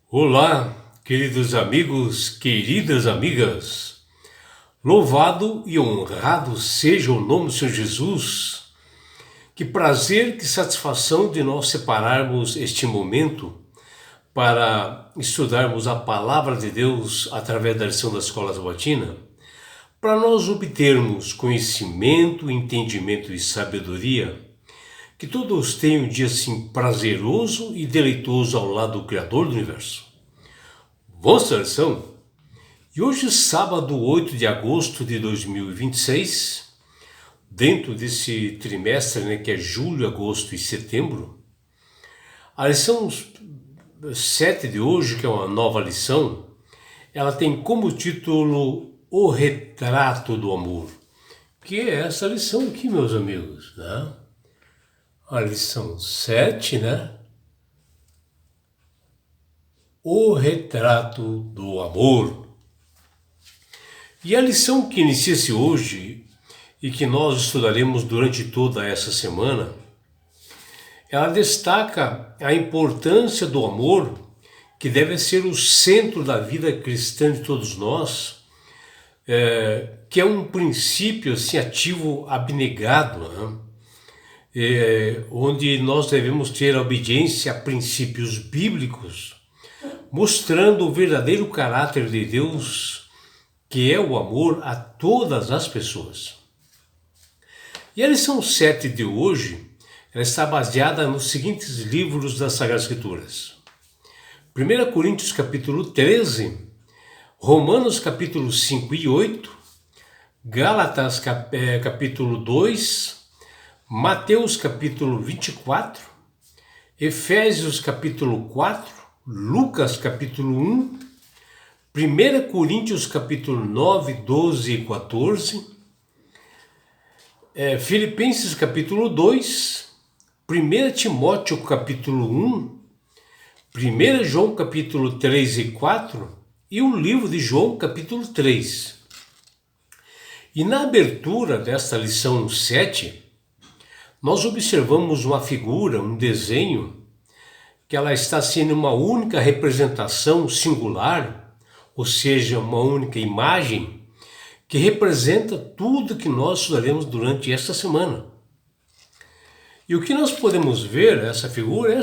Olá, queridos amigos, queridas amigas. Louvado e honrado seja o nome do Senhor Jesus. Que prazer, que satisfação de nós separarmos este momento para estudarmos a palavra de Deus através da lição da Escola Sabatina, para nós obtermos conhecimento, entendimento e sabedoria. Que todos tenham um dia assim prazeroso e deleitoso ao lado do Criador do Universo. Vamos à lição? E hoje, sábado 8 de agosto de 2026, dentro desse trimestre, que é julho, agosto e setembro, a lição 7 de hoje, que é uma nova lição, ela tem como título O Retrato do Amor, que é essa lição aqui, meus amigos, né? A lição 7, né? O Retrato do Amor. E a lição que inicia-se hoje e que nós estudaremos durante toda essa semana, ela destaca a importância do amor, que deve ser o centro da vida cristã de todos nós, que é um princípio assim, ativo abnegado, né? Onde nós devemos ter a obediência a princípios bíblicos, mostrando o verdadeiro caráter de Deus, que é o amor a todas as pessoas. E a lição 7 de hoje, ela está baseada nos seguintes livros das Sagradas Escrituras: 1 Coríntios capítulo 13, Romanos capítulo 5 e 8, Gálatas capítulo 2, Mateus capítulo 24, Efésios capítulo 4, Lucas capítulo 1, 1 Coríntios capítulo 9, 12 e 14, Filipenses capítulo 2, 1 Timóteo capítulo 1, 1 João capítulo 3 e 4 e o livro de João capítulo 3. E na abertura desta lição 7, nós observamos uma figura, um desenho, que ela está sendo uma única representação singular, ou seja, uma única imagem, que representa tudo que nós estudaremos durante esta semana. E o que nós podemos ver, essa figura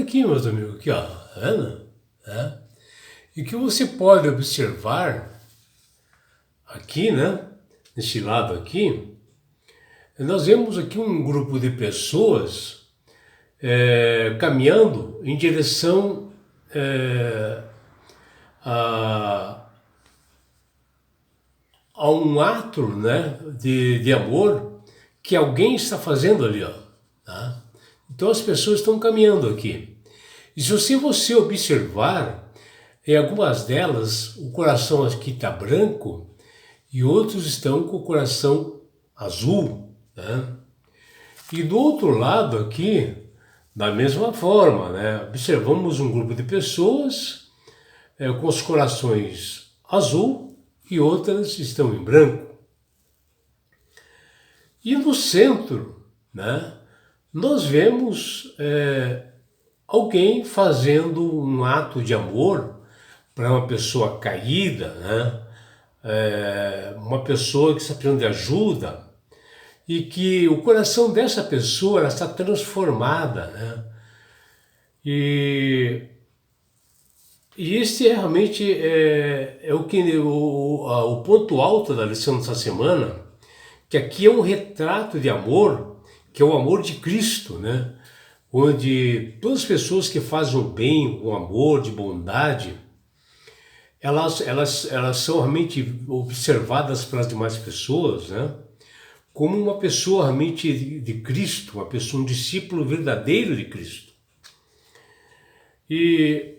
aqui, meus amigos, aqui, ó, tá vendo? E que você pode observar aqui, né, nesse lado aqui, nós vemos aqui um grupo de pessoas caminhando em direção a um ato, né, de amor que alguém está fazendo ali, ó, tá? Então as pessoas estão caminhando aqui. E se você observar, em algumas delas o coração aqui está branco e outros estão com o coração azul, né? E do outro lado aqui, da mesma forma, né, observamos um grupo de pessoas com os corações azul e outras estão em branco. E no centro, né, nós vemos alguém fazendo um ato de amor para uma pessoa caída, né, uma pessoa que está precisando de ajuda, e que o coração dessa pessoa ela está transformada, né? E este realmente o ponto alto da lição dessa semana, que aqui é um retrato de amor, que é o amor de Cristo, né? Onde todas as pessoas que fazem o bem, o amor, de bondade, elas são realmente observadas pelas demais pessoas, né, como uma pessoa realmente de Cristo, uma pessoa, um discípulo verdadeiro de Cristo. E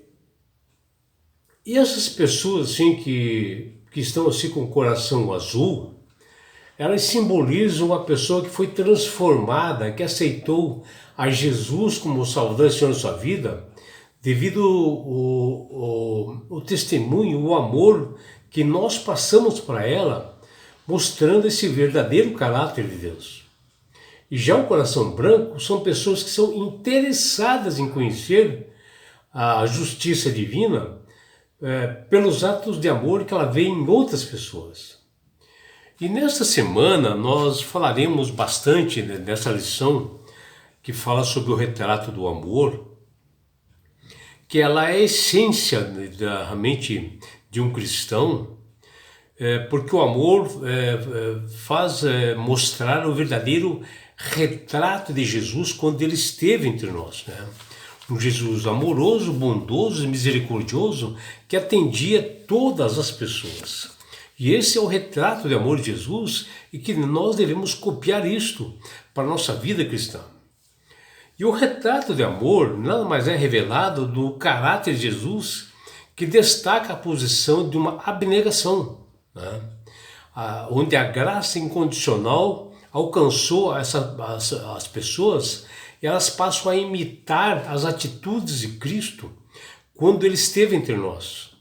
essas pessoas assim que estão assim com o coração azul, elas simbolizam uma pessoa que foi transformada, que aceitou a Jesus como Salvador e Senhor da sua vida, devido ao testemunho, o amor que nós passamos para ela, mostrando esse verdadeiro caráter de Deus. E já o coração branco são pessoas que são interessadas em conhecer a justiça divina pelos atos de amor que ela vê em outras pessoas. E nesta semana nós falaremos bastante, né, nessa lição que fala sobre o retrato do amor, que ela é a essência, né, realmente de um cristão, porque o amor faz mostrar o verdadeiro retrato de Jesus quando ele esteve entre nós, né? Um Jesus amoroso, bondoso e misericordioso que atendia todas as pessoas. E esse é o retrato de amor de Jesus e que nós devemos copiar isto para a nossa vida cristã. E o retrato de amor nada mais é revelado do caráter de Jesus, que destaca a posição de uma abnegação, né? Onde a graça incondicional alcançou as pessoas e elas passam a imitar as atitudes de Cristo quando ele esteve entre nós.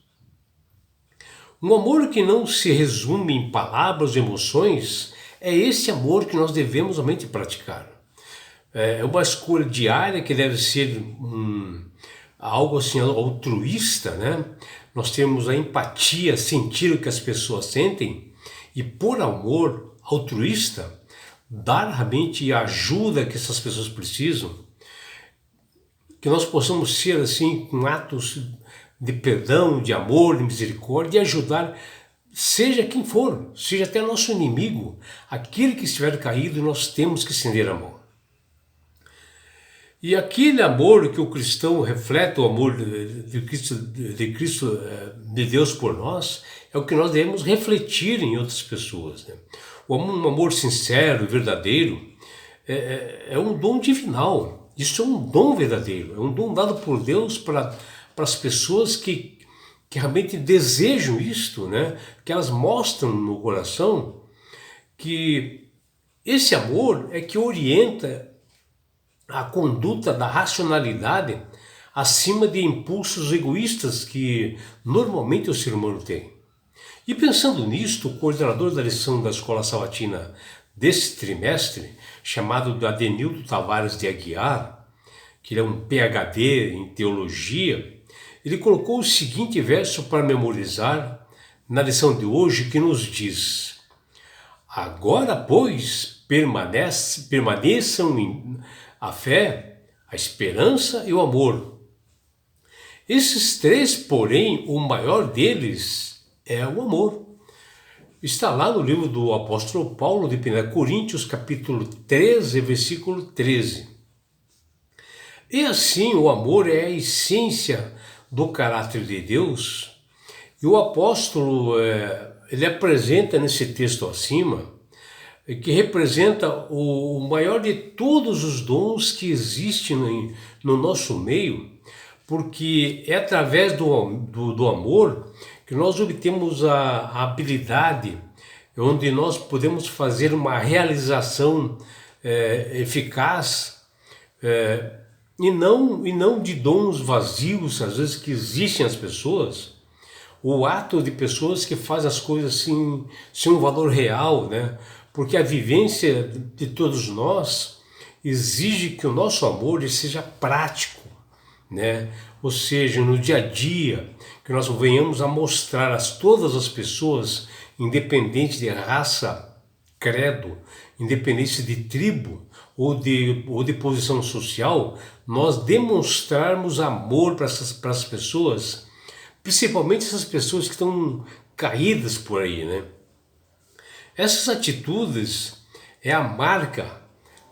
Um amor que não se resume em palavras ou emoções é esse amor que nós devemos realmente praticar. É uma escolha diária que deve ser algo assim altruísta, né? Nós temos a empatia, sentir o que as pessoas sentem e por amor altruísta dar realmente a ajuda que essas pessoas precisam, que nós possamos ser assim com atos de perdão, de amor, de misericórdia e ajudar seja quem for, seja até nosso inimigo, aquele que estiver caído, nós temos que estender a mão. E aquele amor que o cristão reflete, o amor de Cristo, de Deus por nós, é o que nós devemos refletir em outras pessoas, né? Um amor sincero, verdadeiro, é um dom divinal. Isso é um dom verdadeiro, é um dom dado por Deus para as pessoas que realmente desejam isto, né? Que elas mostram no coração que esse amor é que orienta a conduta da racionalidade acima de impulsos egoístas que normalmente o ser humano tem. E pensando nisto, o coordenador da lição da Escola Sabatina desse trimestre, chamado Adenildo Tavares de Aguiar, que ele é um PhD em teologia, ele colocou o seguinte verso para memorizar na lição de hoje, que nos diz: agora, pois, permaneçam a fé, a esperança e o amor. Esses três, porém, o maior deles é o amor. Está lá no livro do apóstolo Paulo de 1 Coríntios, capítulo 13, versículo 13. E assim o amor é a essência do caráter de Deus. E o apóstolo, ele apresenta nesse texto acima, que representa o maior de todos os dons que existem no nosso meio, porque é através do amor que nós obtemos a habilidade, onde nós podemos fazer uma realização eficaz, e não de dons vazios, às vezes, que existem nas pessoas, o ato de pessoas que fazem as coisas sem um valor real, né? Porque a vivência de todos nós exige que o nosso amor seja prático, né? Ou seja, no dia a dia, que nós venhamos a mostrar a todas as pessoas, independente de raça, credo, independente de tribo ou de posição social, nós demonstrarmos amor para as pessoas, principalmente essas pessoas que estão caídas por aí, né? Essas atitudes é a marca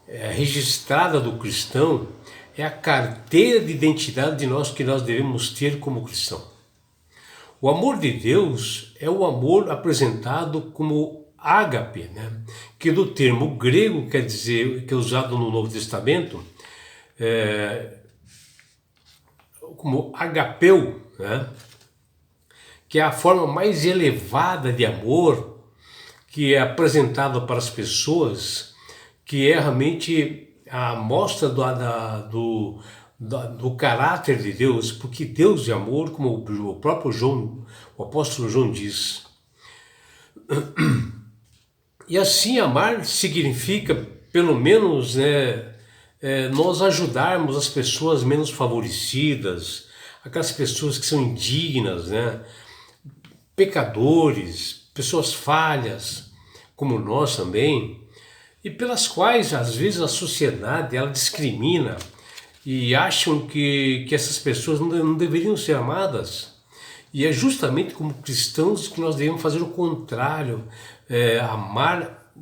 registrada do cristão, é a carteira de identidade que nós devemos ter como cristão. O amor de Deus é o amor apresentado como ágape, né? Que do termo grego quer dizer, que é usado no Novo Testamento, como agapeu, né? Que é a forma mais elevada de amor que é apresentada para as pessoas, que é realmente a amostra do caráter de Deus, porque Deus é amor, como o próprio João, o apóstolo João diz. E assim amar significa, pelo menos, nós ajudarmos as pessoas menos favorecidas, aquelas pessoas que são indignas, né? Pecadores, pessoas falhas, como nós também, e pelas quais às vezes a sociedade ela discrimina e acham que essas pessoas não deveriam ser amadas. E é justamente como cristãos que nós devemos fazer o contrário, amar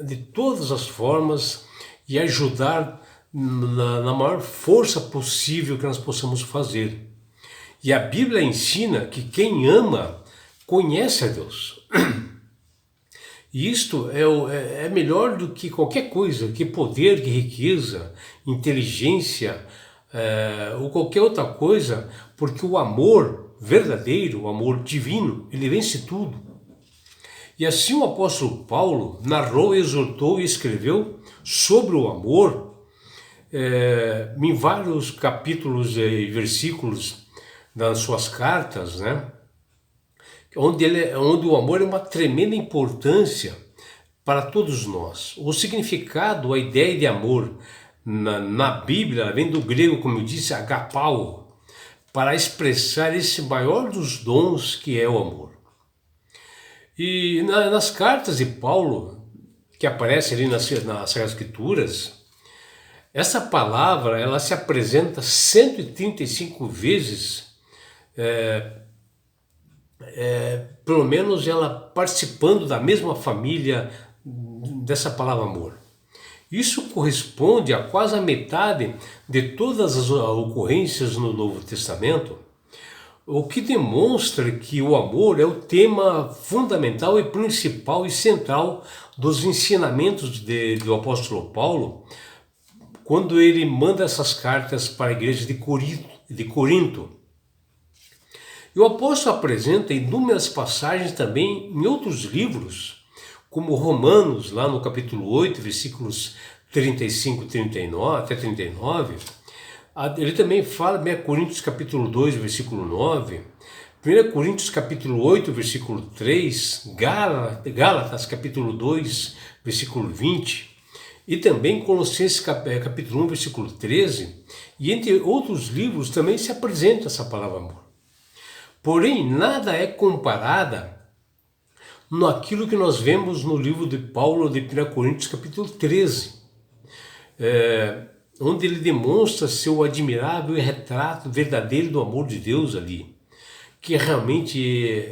de todas as formas e ajudar na maior força possível que nós possamos fazer. E a Bíblia ensina que quem ama conhece a Deus. E isto é melhor do que qualquer coisa, que poder, que riqueza, inteligência, ou qualquer outra coisa, porque o amor verdadeiro, o amor divino, ele vence tudo. E assim o apóstolo Paulo narrou, exortou e escreveu sobre o amor em vários capítulos e versículos das suas cartas, né? Onde o amor é uma tremenda importância para todos nós. O significado, a ideia de amor na Bíblia vem do grego, como eu disse, agapao, para expressar esse maior dos dons que é o amor. E nas cartas de Paulo, que aparece ali nas Sagradas Escrituras, essa palavra ela se apresenta 135 vezes, pelo menos ela participando da mesma família dessa palavra amor. Isso corresponde a quase a metade de todas as ocorrências no Novo Testamento, o que demonstra que o amor é o tema fundamental e principal e central dos ensinamentos do apóstolo Paulo, quando ele manda essas cartas para a igreja de Corinto. E o apóstolo apresenta inúmeras passagens também em outros livros, como Romanos, lá no capítulo 8, versículos 35 até 39. Ele também fala, 1 Coríntios capítulo 2, versículo 9, 1 Coríntios capítulo 8, versículo 3, Gálatas capítulo 2, versículo 20, e também Colossenses capítulo 1, versículo 13, e entre outros livros também se apresenta essa palavra amor. Porém, nada é comparada naquilo que nós vemos no livro de Paulo de 1 Coríntios capítulo 13, onde ele demonstra seu admirável retrato verdadeiro do amor de Deus ali, que realmente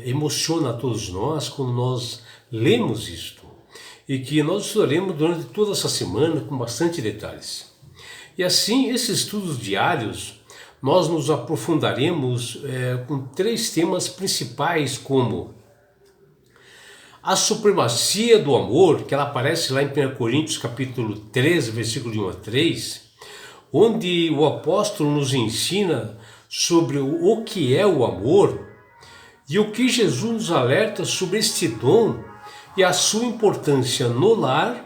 emociona a todos nós quando nós lemos isto, e que nós estudaremos durante toda essa semana com bastante detalhes. E assim, esses estudos diários, nós nos aprofundaremos com 3 temas principais, como a supremacia do amor, que ela aparece lá em 1 Coríntios capítulo 13, versículo de 1 a 3, onde o apóstolo nos ensina sobre o que é o amor e o que Jesus nos alerta sobre este dom e a sua importância no lar,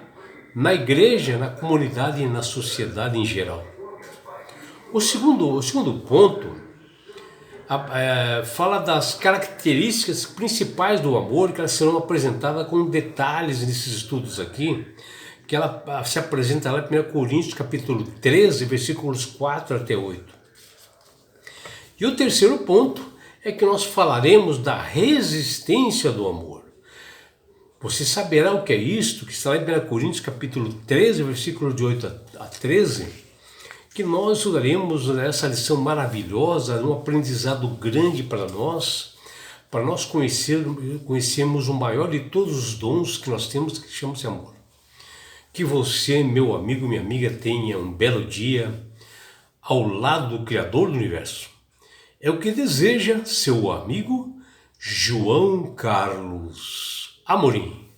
na igreja, na comunidade e na sociedade em geral. O segundo ponto fala das características principais do amor, que elas serão apresentadas com detalhes nesses estudos aqui, que ela se apresenta lá em 1 Coríntios capítulo 13, versículos 4 até 8. E o terceiro ponto é que nós falaremos da resistência do amor. Você saberá o que é isto, que está lá em 1 Coríntios capítulo 13, versículo de 8 a 13, que nós estudaremos essa lição maravilhosa, um aprendizado grande para nós conhecermos o maior de todos os dons que nós temos, que chama-se amor. Que você, meu amigo, minha amiga, tenha um belo dia ao lado do Criador do Universo. É o que deseja seu amigo João Carlos Amorim.